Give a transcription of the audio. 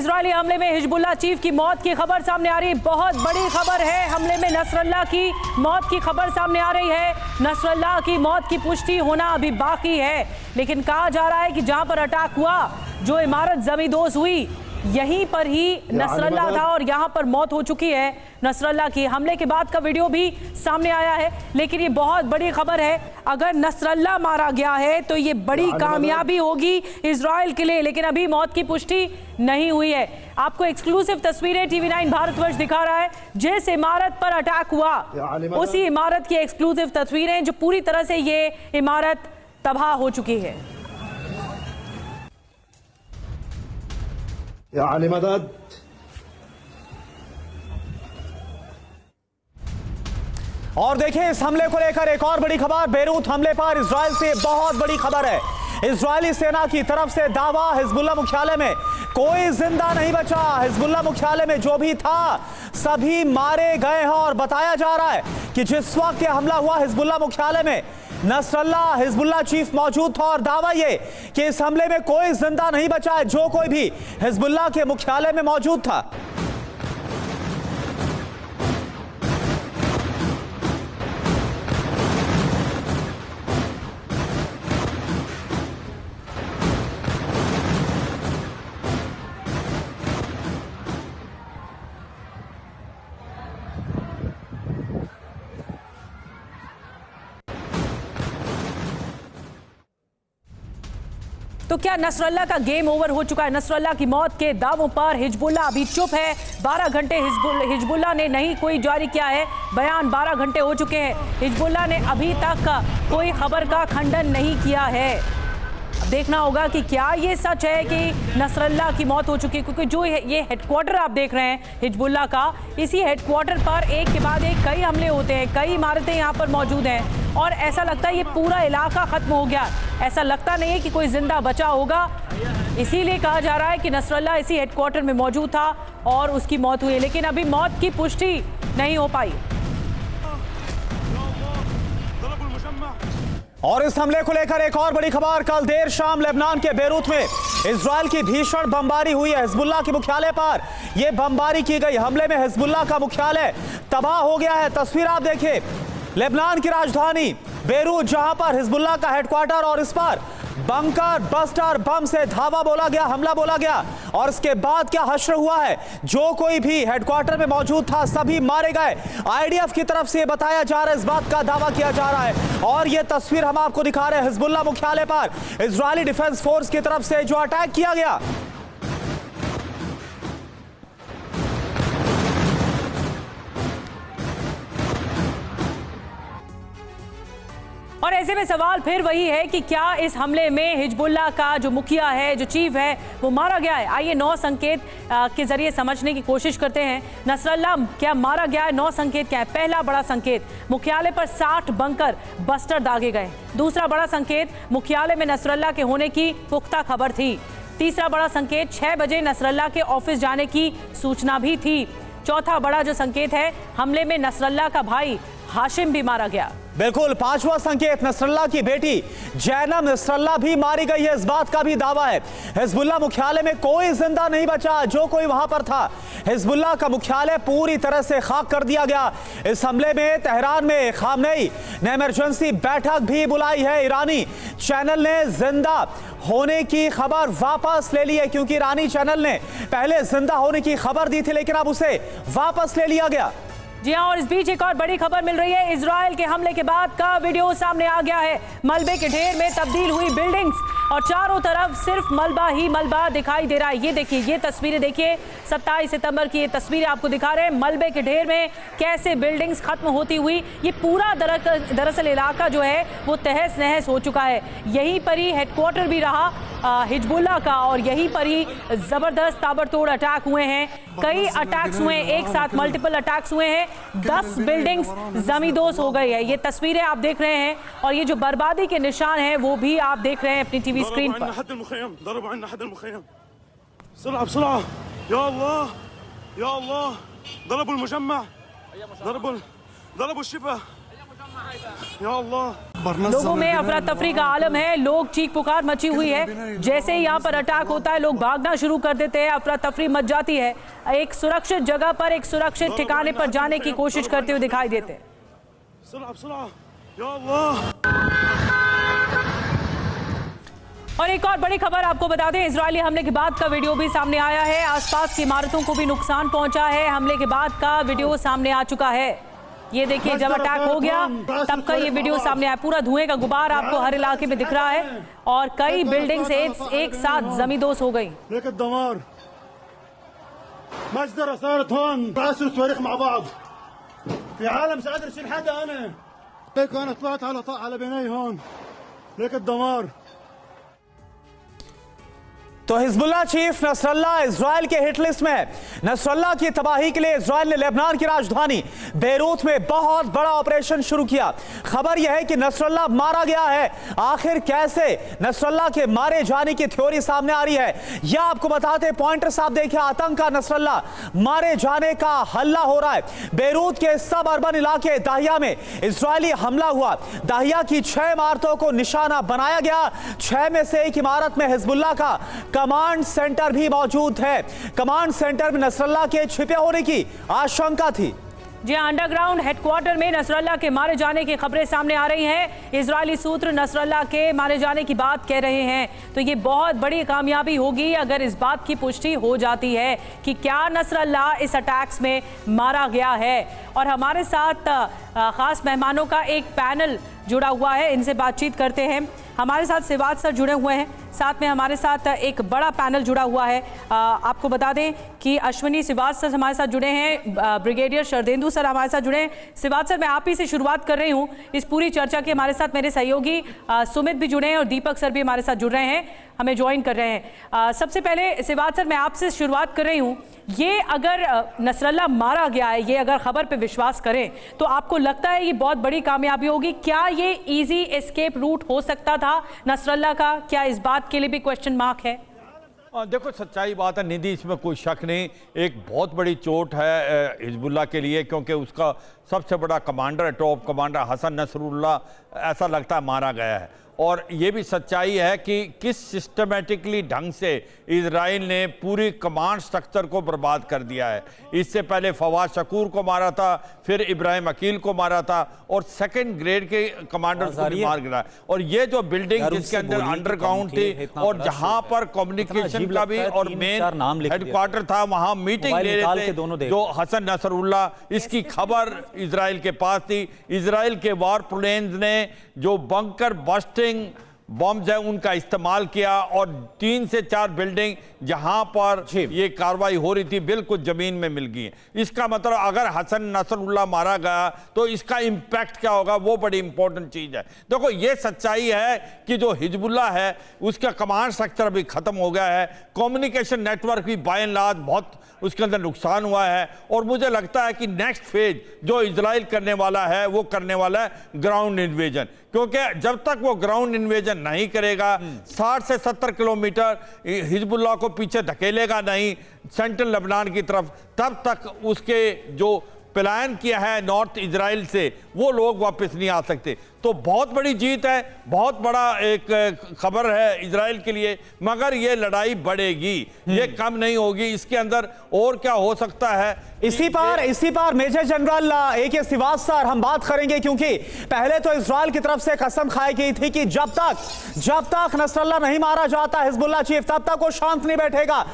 Israeli हमले में Hezbollah chief की मौत की खबर सामने आ रही है। बहुत बड़ी खबर है, हमले में नसरल्लाह की मौत की खबर सामने आ रही है। नसरल्लाह की मौत की पुष्टि होना अभी बाकी है, लेकिन कहा जा रहा है कि जहां पर अटैक हुआ, जो इमारत जमींदोज हुई, यहीं पर ही नसरल्लाह था और यहां पर मौत हो चुकी है नसरल्लाह की। हमले के बाद का वीडियो भी सामने आया है, लेकिन ये बहुत बड़ी खबर है। अगर नसरल्लाह मारा गया है तो ये बड़ी कामयाबी होगी इजराइल के लिए, लेकिन अभी मौत की पुष्टि नहीं हुई है। आपको एक्सक्लूसिव तस्वीरें TV9 भारतवर्ष दिखा रहा है। जिस इमारत पर अटैक हुआ उसी इमारत की एक्सक्लूसिव तस्वीरें, जो पूरी तरह से ये इमारत तबाह हो चुकी है। मदद। और देखिए, इस हमले को लेकर एक और बड़ी खबर। बेरूत हमले पर इजराइल से बहुत बड़ी खबर है। इजरायली सेना की तरफ से दावा, हिजबुल्लाह मुख्यालय में कोई जिंदा नहीं बचा। हिजबुल्लाह मुख्यालय में जो भी था सभी मारे गए हैं और बताया जा रहा है कि जिस वक्त यह हमला हुआ हिजबुल्लाह मुख्यालय में, नसरल्लाह हिजबुल्लाह चीफ मौजूद था और दावा ये कि इस हमले में कोई जिंदा नहीं बचा है, जो कोई भी हिजबुल्लाह के मुख्यालय में मौजूद था। तो क्या नसरल्लाह का गेम ओवर हो चुका है? नसरल्लाह की मौत के दावों पर हिजबुल्लाह अभी चुप है। 12 घंटे हिजबुल्लाह ने नहीं कोई जारी किया है बयान। 12 घंटे हो चुके हैं, हिजबुल्लाह ने अभी तक कोई खबर का खंडन नहीं किया है। अब देखना होगा कि क्या ये सच है कि नसरल्लाह की मौत हो चुकी है, क्योंकि जो ये हेडक्वार्टर आप देख रहे हैं हिजबुल्लाह का, इसी हेडक्वार्टर पर एक के बाद एक कई हमले होते हैं, कई इमारतें यहाँ पर मौजूद हैं और ऐसा लगता है ये पूरा इलाका खत्म हो गया। ऐसा लगता नहीं है कि कोई जिंदा बचा होगा, इसीलिए कहा जा रहा है कि नसरल्लाह इसी हेडक्वार्टर में मौजूद था और उसकी मौत हुई, लेकिन अभी मौत की पुष्टि नहीं हो पाई। और इस हमले को लेकर एक और बड़ी खबर। कल देर शाम लेबनान के बेरूत में इजराइल की भीषण बमबारी हुई है हिजबुल्लाह के मुख्यालय पर। यह बमबारी की गई हमले में हिजबुल्लाह का मुख्यालय तबाह हो गया है। तस्वीर आप देखिए, लेबनान की राजधानी बेरूत, जहां पर हिजबुल्लाह का हेडक्वार्टर, और इस पर बंकर बस्टर बम से धावा बोला गया, हमला बोला गया। और इसके बाद क्या हश्र हुआ है, जो कोई भी हेडक्वार्टर में मौजूद था सभी मारे गए। IDF की तरफ से बताया जा रहा है, इस बात का दावा किया जा रहा है। और यह तस्वीर हम आपको दिखा रहे हैं हिजबुल्लाह मुख्यालय पर इजरायली डिफेंस फोर्स की तरफ से जो अटैक किया गया। और ऐसे में सवाल फिर वही है कि क्या इस हमले में हिजबुल्लाह का जो मुखिया है, जो चीफ है, वो मारा गया है? आइए 9 संकेत के जरिए समझने की कोशिश करते हैं। नसरल्लाह क्या मारा गया है? 9 संकेत क्या है? पहला बड़ा संकेत, मुख्यालय पर 60 बंकर बस्टर दागे गए। दूसरा बड़ा संकेत, मुख्यालय में नसरल्लाह के होने की पुख्ता खबर थी। तीसरा बड़ा संकेत, 6 बजे नसरल्लाह के ऑफिस जाने की सूचना भी थी। चौथा बड़ा जो संकेत है, हमले में नसरल्लाह का भाई हाशिम भी मारा गया। बिल्कुल, 5वां संकेत, नसरल्लाह की बेटी जैनब नसरल्लाह भी मारी गई है, इस बात का भी दावा है। हिजबुल्लाह मुख्यालय में कोई जिंदा नहीं बचा, जो कोई वहां पर था। हिजबुल्लाह का मुख्यालय पूरी तरह से खाक कर दिया गया। इस हमले में तेहरान में खामनेई ने इमरजेंसी बैठक भी बुलाई है। ईरानी चैनल ने जिंदा होने की खबर वापस ले ली है, क्योंकि ईरानी चैनल ने पहले जिंदा होने की खबर दी थी, लेकिन अब उसे वापस ले लिया गया। जी हाँ, और इस बीच एक और बड़ी खबर मिल रही है। इजराइल के हमले के बाद का वीडियो सामने आ गया है। मलबे के ढेर में तब्दील हुई बिल्डिंग्स और चारों तरफ सिर्फ मलबा ही मलबा दिखाई दे रहा है। ये देखिए, ये तस्वीरें देखिए, 27 सितंबर की ये तस्वीरें आपको दिखा रहे हैं। मलबे के ढेर में कैसे बिल्डिंग्स खत्म होती हुई, ये पूरा दरअसल इलाका जो है वो तहस नहस हो चुका है। यहीं पर ही हेडक्वार्टर भी रहा हिजबुल्लाह का और यहीं पर ही जबरदस्त ताबड़तोड़ अटैक हुए हैं। कई अटैक्स हुए हैं, एक साथ मल्टीपल अटैक्स हुए हैं। 10 बिल्डिंग्स जमींदोज हो गई है। ये तस्वीरें आप देख रहे हैं और ये जो बर्बादी के निशान हैं वो भी आप देख रहे हैं अपनी टीवी स्क्रीन पर। लोगों में अफरा तफरी का आलम है, लोग चीख पुकार मची हुई है। जैसे ही यहाँ पर अटैक होता है लोग भागना शुरू कर देते हैं, अफरा तफरी मच जाती है। एक सुरक्षित जगह पर, एक सुरक्षित ठिकाने पर जाने की कोशिश करते हुए दिखाई देते हैं। और एक और बड़ी खबर आपको बता दें, इजरायली हमले के बाद का वीडियो भी सामने आया है। आसपास की इमारतों को भी नुकसान पहुंचा है। हमले के बाद का वीडियो सामने आ चुका है। ये देखिए, जब अटैक हो गया तब का ये वीडियो सामने आया। पूरा धुएं का गुबार आपको हर इलाके में दिख रहा है और कई बिल्डिंग्स एक साथ जमींदोज हो गई। तो हिजबुल्लाह चीफ नसरल्ला इजराइल के हिट लिस्ट में है। नसरल्ला की तबाही के लिए इजराइल ने लेबनान की राजधानी बेरूत में बहुत बड़ा ऑपरेशन शुरू किया। खबर यह है कि नसरल्ला मारा गया है। आखिर कैसे नसरल्ला के मारे जाने की थ्योरी सामने आ रही है, यह आपको बताते। पॉइंटर साहब देखिए, आतंक का नसरल्ला मारे जाने का हल्ला हो रहा है। बेरूत के सब अर्बन इलाके दाहिया में इजरायली हमला हुआ। दाहिया की 6 इमारतों को निशाना बनाया गया। 6 में से एक इमारत में हिजबुल्लाह का कमांड सेंटर भी मौजूद है। कमांड सेंटर में नसरल्ला के छिपे होने की आशंका थी। जी, अंडरग्राउंड हेडक्वार्टर में नसरल्ला के मारे जाने की खबरें सामने आ रही हैं। इजरायली सूत्र नसरल्ला के मारे जाने की बात कह रहे हैं। तो ये बहुत बड़ी कामयाबी होगी अगर इस बात की पुष्टि हो जाती है कि क्या नसरल्ला इस अटैक्स में मारा गया है। और हमारे साथ खास मेहमानों का एक पैनल जुड़ा हुआ है, इनसे बातचीत करते हैं। हमारे साथ सिवाज सर जुड़े हुए हैं, साथ में हमारे साथ एक बड़ा पैनल जुड़ा हुआ है। आपको बता दें कि अश्विनी सिवाज सर हमारे साथ जुड़े हैं, ब्रिगेडियर शरदेंदु सर हमारे साथ जुड़े हैं। सिवाज सर, मैं आप ही से शुरुआत कर रही हूं इस पूरी चर्चा के। हमारे साथ मेरे सहयोगी सुमित भी जुड़े हैं और दीपक सर भी हमारे साथ जुड़ रहे हैं, हमें ज्वाइन कर रहे हैं। सबसे पहले सिवाज सर, मैं आपसे शुरुआत कर रही हूँ। ये अगर नसरल्ला मारा गया है, ये अगर खबर पे विश्वास करें, तो आपको लगता है ये बहुत बड़ी कामयाबी होगी? क्या ये इजी एस्केप रूट हो सकता था नसरल्ला का? क्या इस बात के लिए भी क्वेश्चन मार्क है? देखो, सच्चाई बात है निधि, इसमें कोई शक नहीं। एक बहुत बड़ी चोट है हिजबुल्लाह के लिए, क्योंकि उसका सबसे बड़ा commander, top commander Hassan Nasrallah, ऐसा लगता है मारा गया है। और ये भी सच्चाई है कि किस सिस्टमेटिकली ढंग से इजराइल ने पूरी कमांड स्ट्रक्चर को बर्बाद कर दिया है। इससे पहले फवाद शकूर को मारा था, फिर इब्राहिम अकील को मारा था, और सेकंड ग्रेड के कमांडर्स को भी मार गिरा। और ये जो बिल्डिंग जिसके अंदर अंडरग्राउंड थी और जहां पर कम्युनिकेशन का भी और मेन हेडक्वार्टर था, वहां मीटिंग ले रहे थे जो हसन नसरुल्लाह, इसकी खबर इजराइल के पास थी। इजराइल के वार प्लेन्स ने जो बंकर बस्टिंग बॉम्ब्स है उनका इस्तेमाल किया, और 3 से 4 बिल्डिंग जहां पर ये कार्रवाई हो रही थी बिल्कुल जमीन में मिल गई है। इसका मतलब अगर हसन नसरुल्लाह मारा गया तो इसका इंपैक्ट क्या होगा, वो बड़ी इंपॉर्टेंट चीज है। देखो, ये सच्चाई है कि जो हिजबुल्लाह है उसका कमांड स्ट्रक्चर भी खत्म हो गया है। कम्युनिकेशन नेटवर्क भी बाय एंड लार्ज बहुत उसके अंदर नुकसान हुआ है। और मुझे लगता है कि नेक्स्ट फेज जो इजराइल करने वाला है वो करने वाला है ग्राउंड इन्वेजन, क्योंकि जब तक वो ग्राउंड इन्वेजन नहीं करेगा, 60 से 70 किलोमीटर हिजबुल्लाह को पीछे धकेलेगा नहीं सेंट्रल लेबनान की तरफ, तब तक उसके जो प्लान किया है नॉर्थ इजराइल से वो लोग वापस नहीं आ सकते। तो बहुत बड़ी जीत है, बहुत बड़ा एक खबर है इजराइल के लिए, मगर ये लड़ाई बढ़ेगी, ये कम नहीं होगी। इसके अंदर और क्या हो सकता है, इसी पर major general AK Siwach sir हम बात करेंगे, क्योंकि पहले तो इजराइल की तरफ से कसम खाई गई थी कि जब तक नसरल्ला नहीं मारा जाता हिजबुल्लाह चीफ, तब तक वो शांत नहीं बैठेगा।